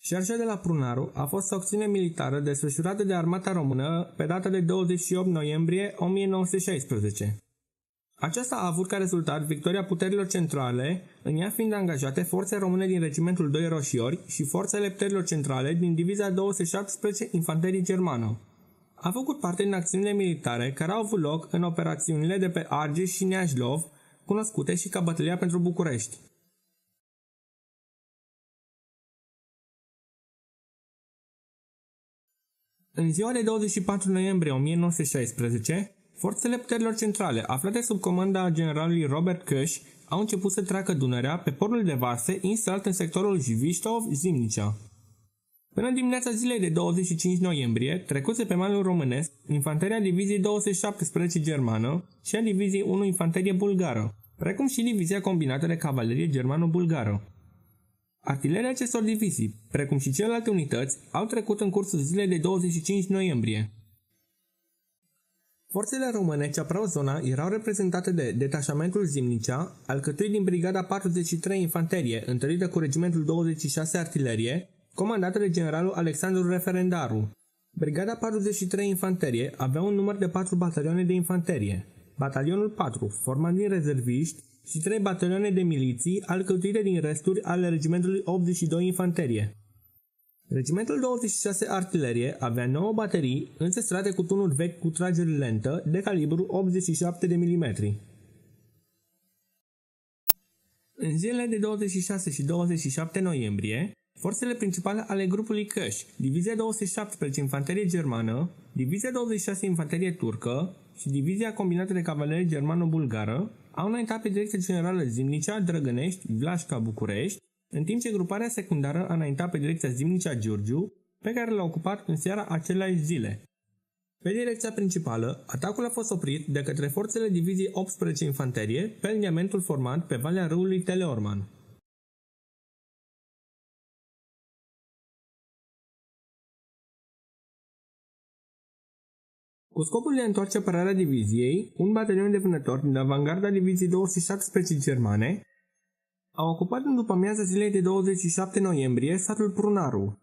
Șarja de la Prunaru a fost o acțiune militară desfășurată de armata română pe data de 28 noiembrie 1916. Aceasta a avut ca rezultat victoria puterilor centrale, în ea fiind angajate forțe române din Regimentul 2 Roșiori și forțele puterilor centrale din Divizia 217 Infanterie Germană. A făcut parte din acțiunile militare care au avut loc în operațiunile de pe Argeș și Neajlov, cunoscute și ca Bătălia pentru București. În ziua de 24 noiembrie 1916, forțele puterilor centrale, aflate sub comanda generalului Robert Kős, au început să treacă Dunărea pe portul de vase instalat în sectorul Jiviștov-Zimnicea. Până în dimineața zilei de 25 noiembrie, trecuse pe malul românesc infanteria Diviziei 217 germană și a Diviziei 1 Infanterie bulgară, precum și Divizia combinată de cavalerie germano-bulgară. Artileria acestor divizii, precum și celelalte unități, au trecut în cursul zilei de 25 noiembrie. Forțele române ce apărau zona erau reprezentate de detașamentul Zimnicea, alcătuit din Brigada 43 Infanterie, întărită cu Regimentul 26 Artilerie, comandată de generalul Alexandru Referendaru. Brigada 43 Infanterie avea un număr de 4 batalioane de infanterie, batalionul 4, format din rezerviști, și 3 batalioane de miliții alcătuite din resturi ale Regimentului 82 Infanterie. Regimentul 26 Artilerie avea 9 baterii înzestrate cu tunuri vechi cu tragere lentă de calibru 87 de mm. În zilele de 26 și 27 noiembrie, forțele principale ale grupului Kős, Divizia 217 Infanterie Germană, Divizia 26 Infanterie Turcă și Divizia Combinată de Cavalerie Germano-Bulgară au înaintat pe direcția generală Zimnicea, Drăgănești, Vlașca, București, în timp ce gruparea secundară a înaintat pe direcția Zimnicea-Giurgiu, pe care l-a ocupat în seara aceleași zile. Pe direcția principală, atacul a fost oprit de către forțele Diviziei 18 Infanterie pe liniamentul format pe valea râului Teleorman. Cu scopul de a întoarce apărarea diviziei, un batalion de vânători din avangarda Diviziei 217 germane a ocupat în după-amiaza zilei de 27 noiembrie satul Prunaru.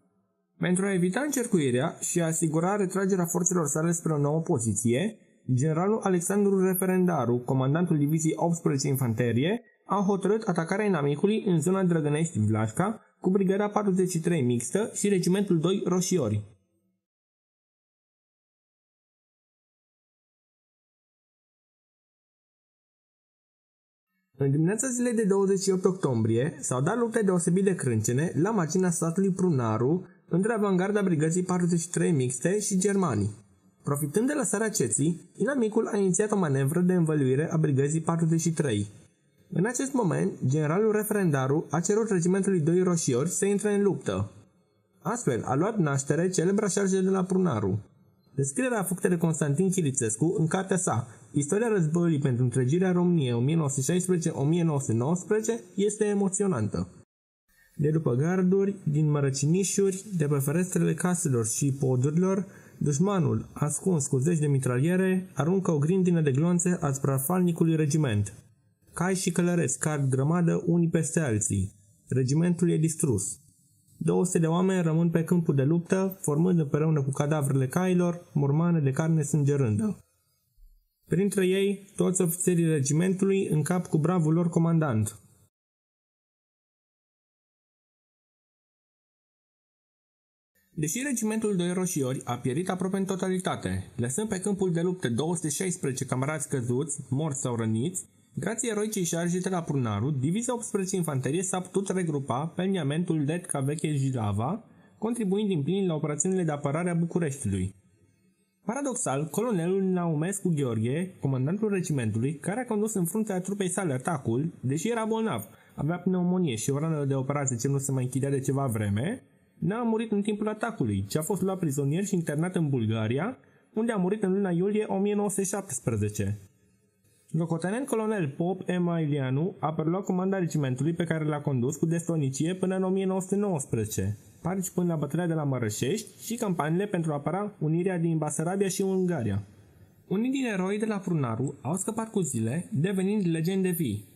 Pentru a evita încercuirea și a asigura retragerea forțelor sale spre o nouă poziție, generalul Alexandru Referendaru, comandantul Diviziei 18 Infanterie, a hotărât atacarea inamicului în zona Drăgănești-Vlașca cu Brigada 43 mixtă și Regimentul 2 Roșiori. În dimineața zilei de 28 octombrie s-au dat lupte deosebit de crâncene la marginea satului Prunaru între avangarda brigăzii 43 mixte și germanii. Profitând de lăsarea ceții, inamicul a inițiat o manevră de învăluire a brigăzii 43. În acest moment, generalul Referendaru a cerut regimentului 2 Roșiori să intre în luptă. Astfel a luat naștere celebra șarjă de la Prunaru. Descrierea făcută de Constantin Chirițescu în cartea sa Istoria războiului pentru întregirea României 1916-1919 este emoționantă. De după garduri, din mărăcinișuri, de pe ferestrele caselor și podurilor, dușmanul, ascuns cu zeci de mitraliere, aruncă o grindină de glonțe asupra falnicului regiment. Cai și călăreți cad grămadă unii peste alții. Regimentul e distrus. 200 de oameni rămân pe câmpul de luptă, formând împreună cu cadavrele cailor mormane de carne sângerândă. Printre ei, toți ofițerii regimentului în cap cu bravul lor comandant. Deși regimentul 2 Roșiori a pierit aproape în totalitate, lăsând pe câmpul de luptă 216 camarați căzuți, morți sau răniți, grație eroicii șarjii de la Prunaru, Divizia 18 Infanterie s-a putut regrupa pe liniamentul Letca Veche-Jilava, contribuind din plin la operațiunile de apărare a Bucureștiului. Paradoxal, colonelul Naumescu Gheorghe, comandantul regimentului, care a condus în fruntea trupei sale atacul, deși era bolnav, avea pneumonie și o rană de operație ce nu se mai închidea de ceva vreme, n-a murit în timpul atacului, ci a fost luat prizonier și internat în Bulgaria, unde a murit în luna iulie 1917. Locotenent colonel Pop M. Ilianu a preluat comanda regimentului pe care l-a condus cu destornicie până în 1919, participând la bătălia de la Mărășești și campaniile pentru a apăra unirea din Basarabia și Ungaria. Unii din eroii de la Prunaru au scăpat cu zile, devenind legende vii.